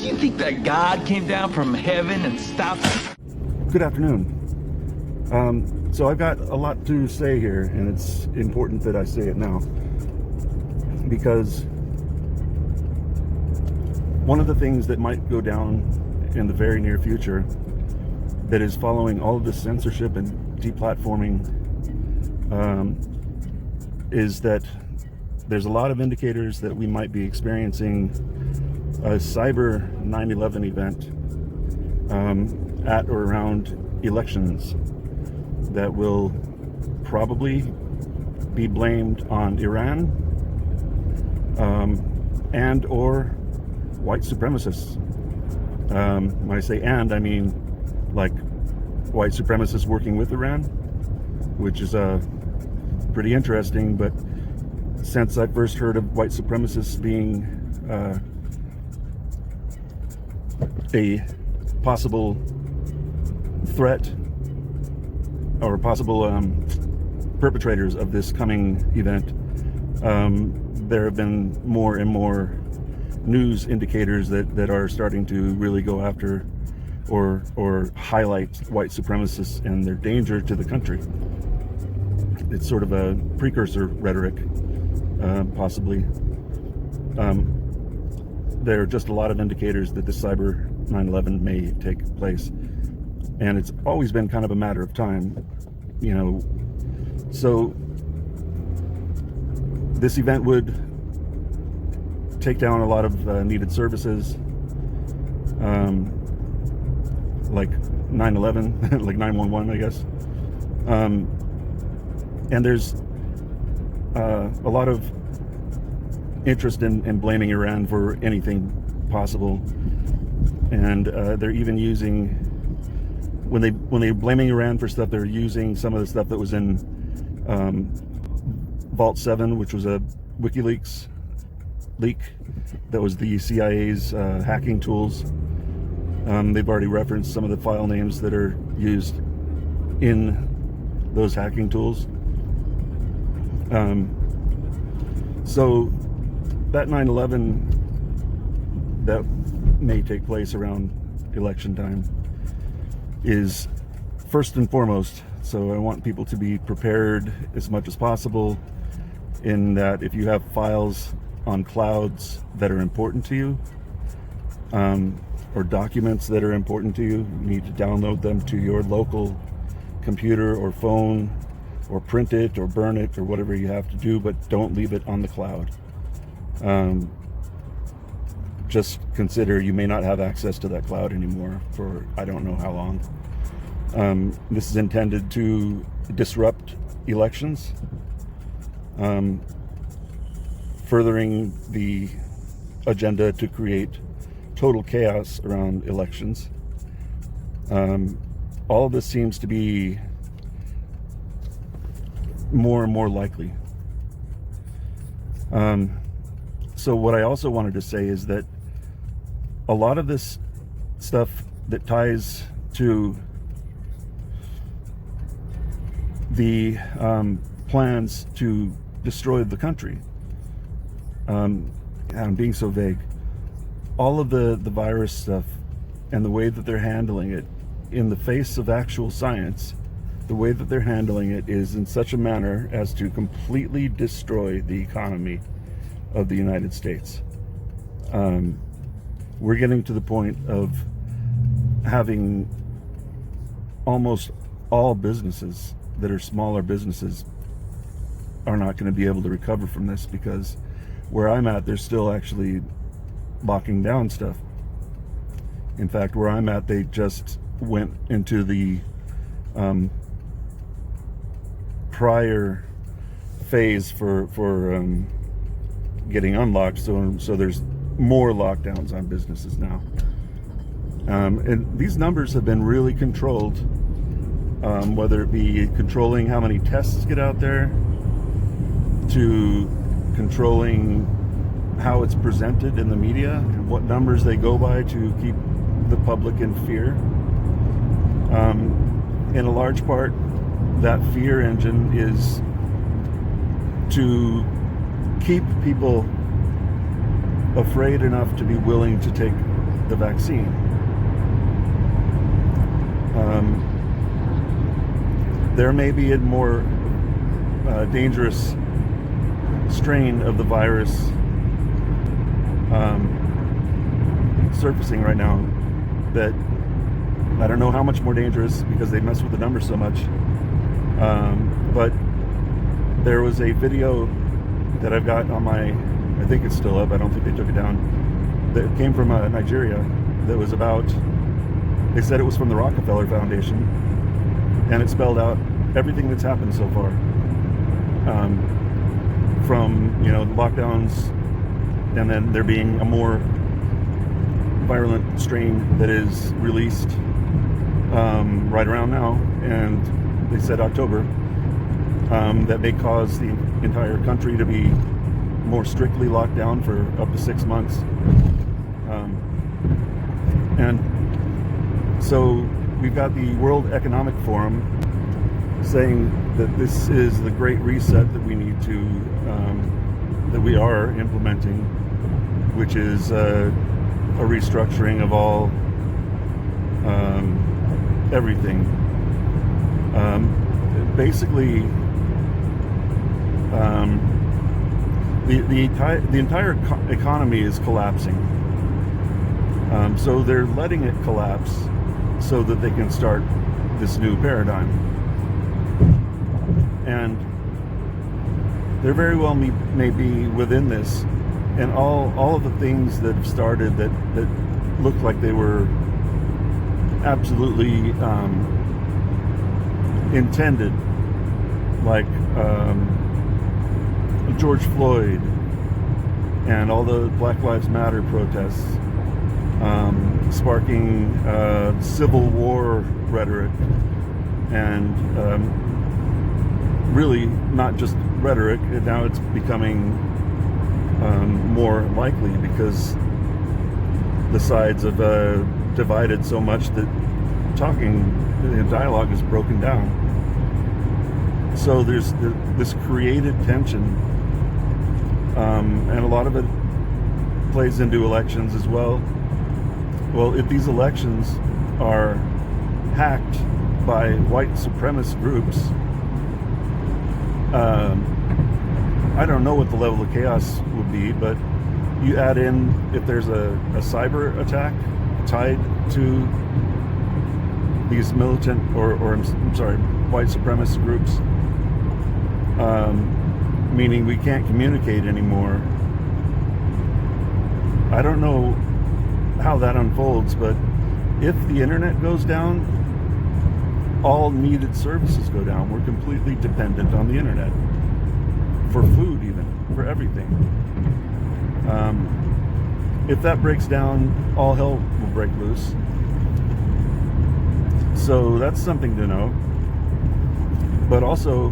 Do you think that God came down from heaven and stopped? Good afternoon. So I've got a lot to say here, and it's important that I say it now, because one of the things that might go down in the very near future that is following all of this censorship and deplatforming is that there's a lot of indicators that we might be experiencing a cyber 9/11 event at or around elections that will probably be blamed on Iran and or white supremacists. When I say and, I mean like white supremacists working with Iran, which is pretty interesting. But since I first heard of white supremacists being a possible threat or possible perpetrators of this coming event, there have been more and more news indicators that are starting to really go after or highlight white supremacists and their danger to the country. It's sort of a precursor rhetoric, possibly. There are just a lot of indicators that the cyber 9/11 may take place, and it's always been kind of a matter of time, you know. So this event would take down a lot of needed services, like 9/11, like 911, I guess. And there's a lot of interest in blaming Iran for anything possible, and they're even using, when they're blaming Iran for stuff, they're using some of the stuff that was in Vault 7, which was a WikiLeaks leak that was the CIA's hacking tools. They've already referenced some of the file names that are used in those hacking tools. So that 9/11 that may take place around election time is first and foremost. So I want people to be prepared as much as possible, in that if you have files on clouds that are important to you, or documents that are important to you, you need to download them to your local computer or phone, or print it or burn it or whatever you have to do, but don't leave it on the cloud. Just consider you may not have access to that cloud anymore for I don't know how long. This is intended to disrupt elections, furthering the agenda to create total chaos around elections. All of this seems to be more and more likely. So what I also wanted to say is that a lot of this stuff that ties to the plans to destroy the country, I'm being so vague, all of the virus stuff and the way that they're handling it in the face of actual science, the way that they're handling it is in such a manner as to completely destroy the economy of the United States. We're getting to the point of having almost all businesses that are smaller businesses are not going to be able to recover from this, because where I'm at, they're still actually locking down stuff. In fact, where I'm at, they just went into the prior phase for getting unlocked, so there's more lockdowns on businesses now, and these numbers have been really controlled, whether it be controlling how many tests get out there, to controlling how it's presented in the media and what numbers they go by to keep the public in fear. In a large part, that fear engine is to keep people afraid enough to be willing to take the vaccine. There may be a more dangerous strain of the virus surfacing right now that I don't know how much more dangerous because they mess with the numbers so much. But there was a video that I've got on my, I think it's still up, I don't think they took it down, that came from Nigeria, that was about, they said it was from the Rockefeller Foundation, and it spelled out everything that's happened so far. From, you know, lockdowns, and then there being a more virulent strain that is released right around now, and they said October, that may cause the entire country to be more strictly locked down for up to 6 months. And so we've got the World Economic Forum saying that this is the great reset that we need to, that we are implementing, which is a restructuring of all everything. Basically, the entire economy is collapsing. So they're letting it collapse so that they can start this new paradigm. And there very well may be within this, and all of the things that have started that looked like they were absolutely intended, like George Floyd and all the Black Lives Matter protests, sparking civil war rhetoric, and really not just rhetoric. Now it's becoming more likely because the sides have divided so much that dialogue is broken down. So there's this created tension, and a lot of it plays into elections as well. Well, if these elections are hacked by white supremacist groups, I don't know what the level of chaos would be, but you add in if there's a cyber attack tied to these militant or white supremacist groups, meaning we can't communicate anymore. I don't know how that unfolds, but if the internet goes down, all needed services go down. We're completely dependent on the internet for food, even for everything. If that breaks down, all hell will break loose. So that's something to know. But also,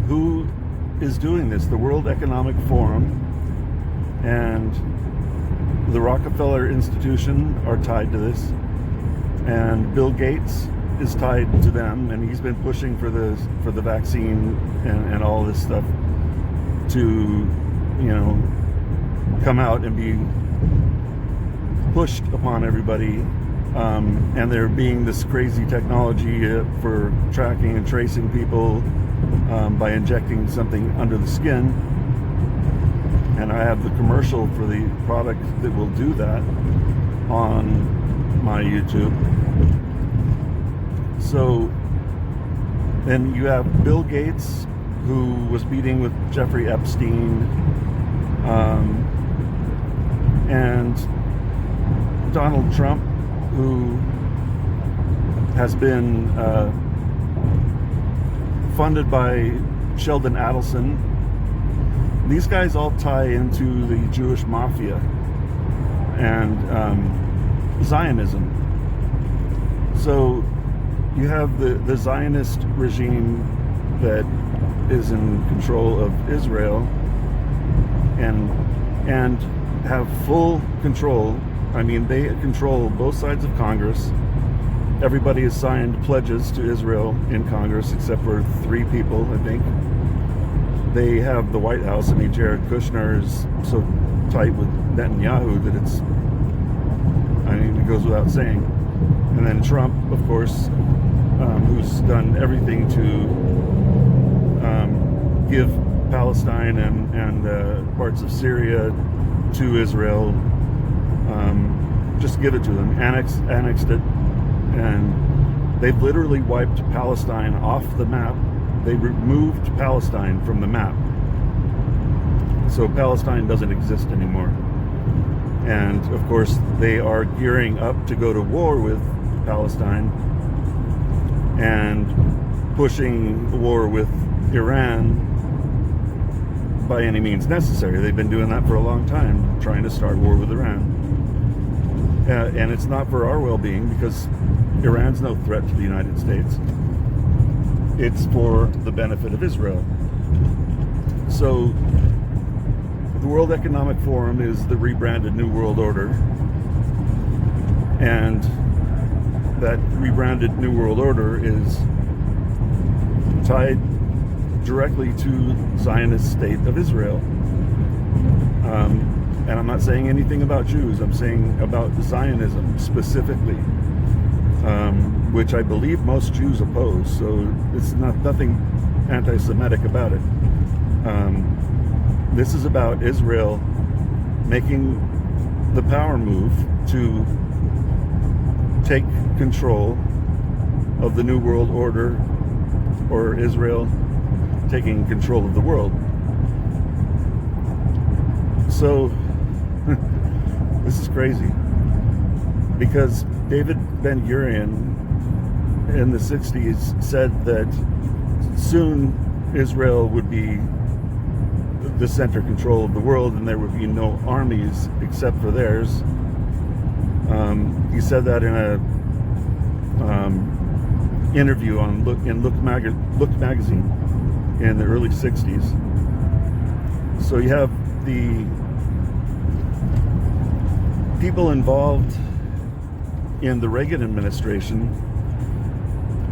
who is doing this? The World Economic Forum and the Rockefeller Institution are tied to this, and Bill Gates is tied to them, and he's been pushing for the vaccine and all this stuff to, you know, come out and be pushed upon everybody. And there being this crazy technology for tracking and tracing people by injecting something under the skin. And I have the commercial for the product that will do that on my YouTube. So then you have Bill Gates, who was meeting with Jeffrey Epstein, and Donald Trump, who has been funded by Sheldon Adelson. These guys all tie into the Jewish mafia and Zionism. So you have the Zionist regime that is in control of Israel and have full control. I mean, they control both sides of Congress. Everybody has signed pledges to Israel in Congress except for 3 people, I think. They have the White House. I mean, Jared Kushner is so tight with Netanyahu that it's mean, it goes without saying. And then Trump, of course, who's done everything to give Palestine and parts of Syria to Israel, just give it to them, annexed it, and they've literally wiped Palestine off the map. They removed Palestine from the map. So Palestine doesn't exist anymore. And of course, they are gearing up to go to war with Palestine and pushing the war with Iran by any means necessary. They've been doing that for a long time, trying to start war with Iran. And it's not for our well-being, because Iran's no threat to the United States. It's for the benefit of Israel. So the World Economic Forum is the rebranded New World Order. And that rebranded New World Order is tied directly to Zionist state of Israel. And I'm not saying anything about Jews. I'm saying about Zionism specifically, which I believe most Jews oppose. So it's nothing anti-Semitic about it. This is about Israel making the power move to take control of the New World Order, or Israel taking control of the world. So this is crazy, because David Ben-Gurion in the 60s said that soon Israel would be the center control of the world and there would be no armies except for theirs. He said that in a interview on Look magazine in the early 60s. So you have the people involved in the Reagan administration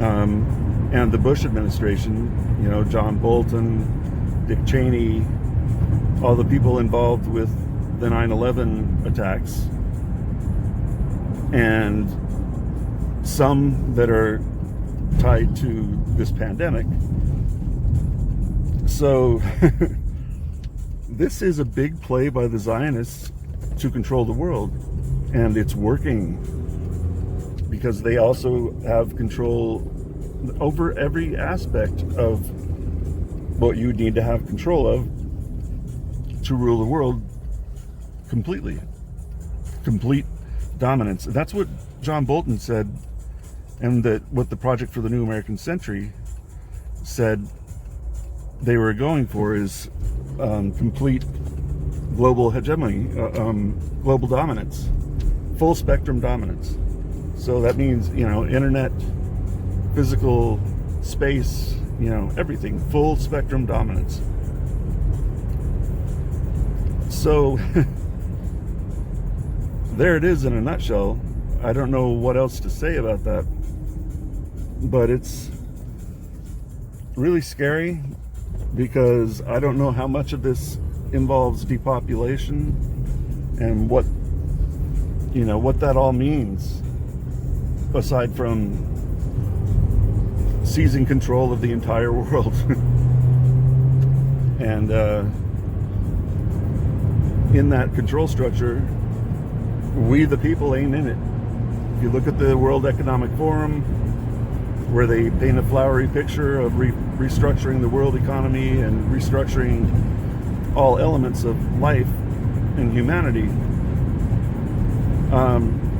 and the Bush administration, you know, John Bolton, Dick Cheney, all the people involved with the 9/11 attacks, and some that are tied to this pandemic. So this is a big play by the Zionists to control the world, and it's working, because they also have control over every aspect of what you need to have control of to rule the world completely. Complete dominance. That's what John Bolton said, and that what the Project for the New American Century said they were going for is complete global hegemony, global dominance, full spectrum dominance. So that means, you know, internet, physical space, you know, everything, full spectrum dominance. So there it is in a nutshell. I don't know what else to say about that, but it's really scary, because I don't know how much of this involves depopulation and what, you know, what that all means, aside from seizing control of the entire world. And in that control structure, we the people ain't in it. If you look at the World Economic Forum, where they paint a flowery picture of restructuring the world economy and restructuring all elements of life and humanity,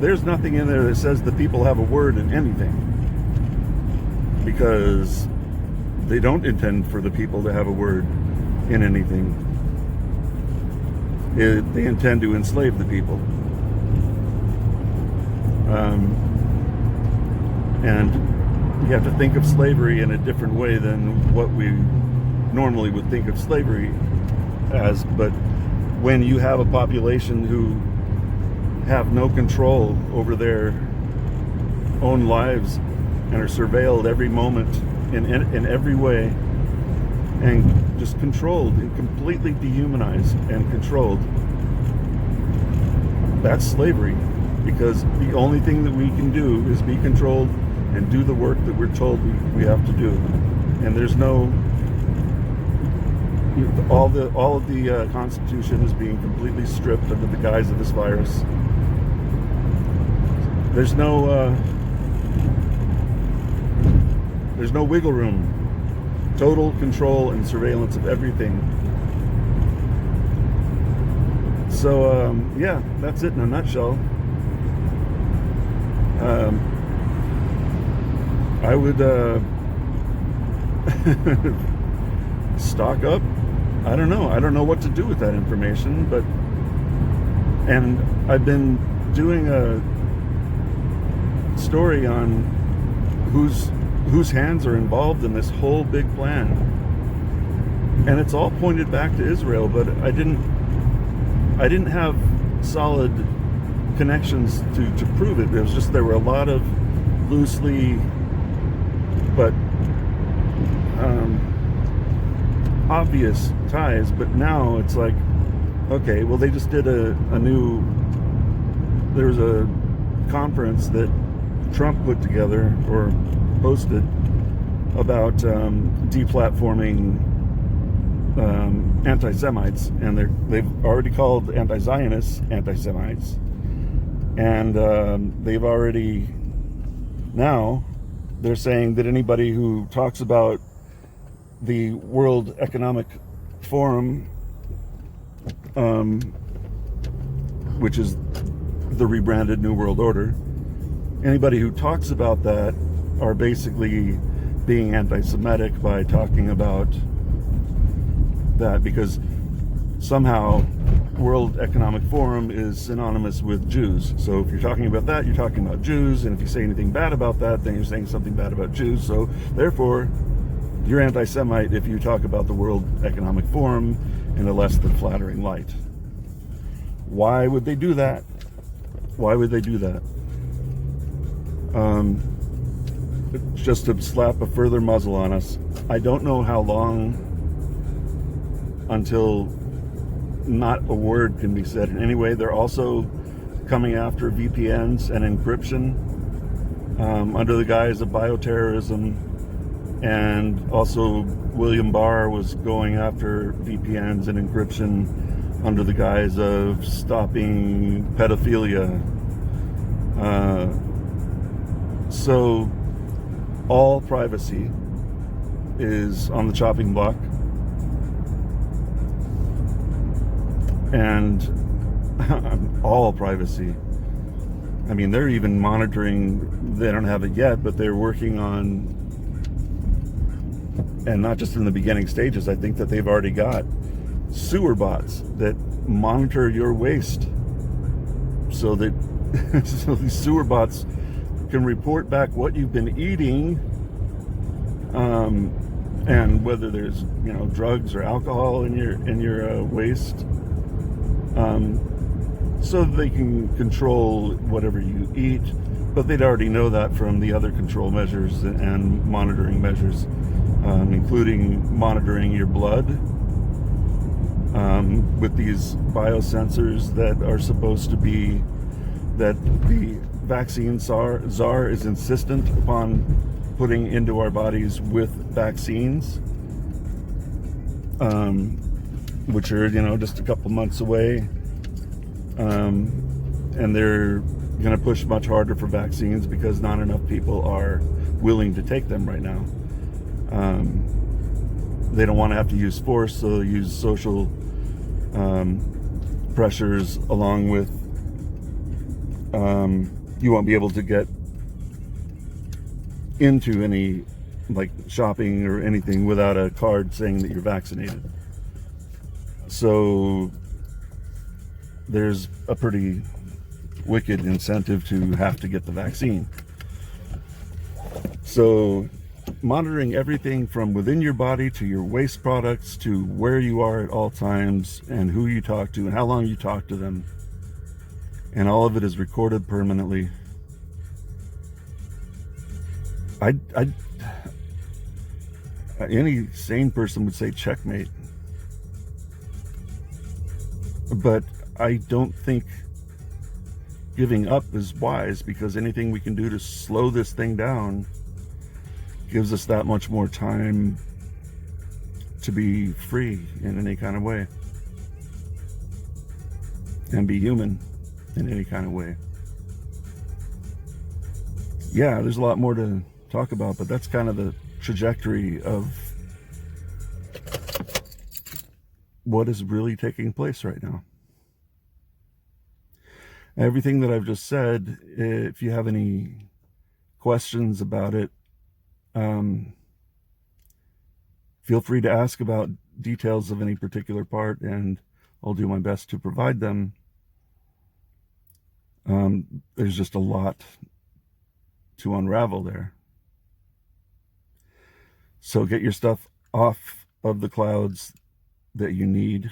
there's nothing in there that says the people have a word in anything, because they don't intend for the people to have a word in anything. They intend to enslave the people. And you have to think of slavery in a different way than what we normally would think of slavery as. But when you have a population who have no control over their own lives and are surveilled every moment in every way, and just controlled and completely dehumanized and controlled, that's slavery. because the only thing that we can do is be controlled and do the work that we're told we have to do. And there's no, all of the Constitution is being completely stripped under the guise of this virus. There's no wiggle room. Total control and surveillance of everything. So yeah, that's it in a nutshell. I would stock up. I don't know what to do with that information, and I've been doing a story on whose hands are involved in this whole big plan, and it's all pointed back to Israel, but I didn't have solid connections to prove it. It was just, there were a lot of loosely but obvious ties. But now it's like, okay, well, they just did there was a conference that Trump put together or hosted about deplatforming anti-Semites, and they've already called anti-Zionists anti-Semites, and they've already, now they're saying that anybody who talks about the World Economic Forum, which is the rebranded New World Order, anybody who talks about that are basically being anti-Semitic by talking about that, because somehow World Economic Forum is synonymous with Jews. So if you're talking about that, you're talking about Jews, and if you say anything bad about that, then you're saying something bad about Jews. So therefore, you're anti-Semite if you talk about the World Economic Forum in a less than flattering light. Why would they do that? Why would they do that? Just to slap a further muzzle on us. I don't know how long until not a word can be said in any way. They're also coming after VPNs and encryption under the guise of bioterrorism, and also William Barr was going after VPNs and encryption under the guise of stopping pedophilia. So all privacy is on the chopping block, and all privacy. I mean, they're even monitoring, they don't have it yet, but they're working on, and not just in the beginning stages, I think that they've already got sewer bots that monitor your waste, so that so these sewer bots can report back what you've been eating, and whether there's, you know, drugs or alcohol in your waste, so that they can control whatever you eat. But they'd already know that from the other control measures and monitoring measures, including monitoring your blood with these biosensors that are supposed to be, that the vaccine czar is insistent upon putting into our bodies with vaccines, which are, you know, just a couple months away, and they're going to push much harder for vaccines because not enough people are willing to take them right now. They don't want to have to use force, so they'll use social pressures, along with you won't be able to get into any, like, shopping or anything without a card saying that you're vaccinated. So there's a pretty wicked incentive to have to get the vaccine. So monitoring everything from within your body to your waste products to where you are at all times and who you talk to and how long you talk to them, and all of it is recorded permanently. Any sane person would say checkmate, but I don't think giving up is wise, because anything we can do to slow this thing down gives us that much more time to be free in any kind of way and be human in any kind of way. Yeah, there's a lot more to talk about, but that's kind of the trajectory of what is really taking place right now. Everything that I've just said, if you have any questions about it, feel free to ask about details of any particular part, and I'll do my best to provide them. There's just a lot to unravel there. So get your stuff off of the clouds that you need.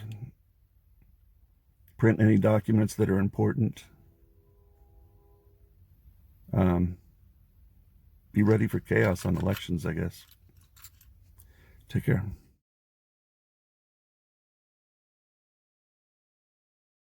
Print any documents that are important. Be ready for chaos on elections, I guess. Take care.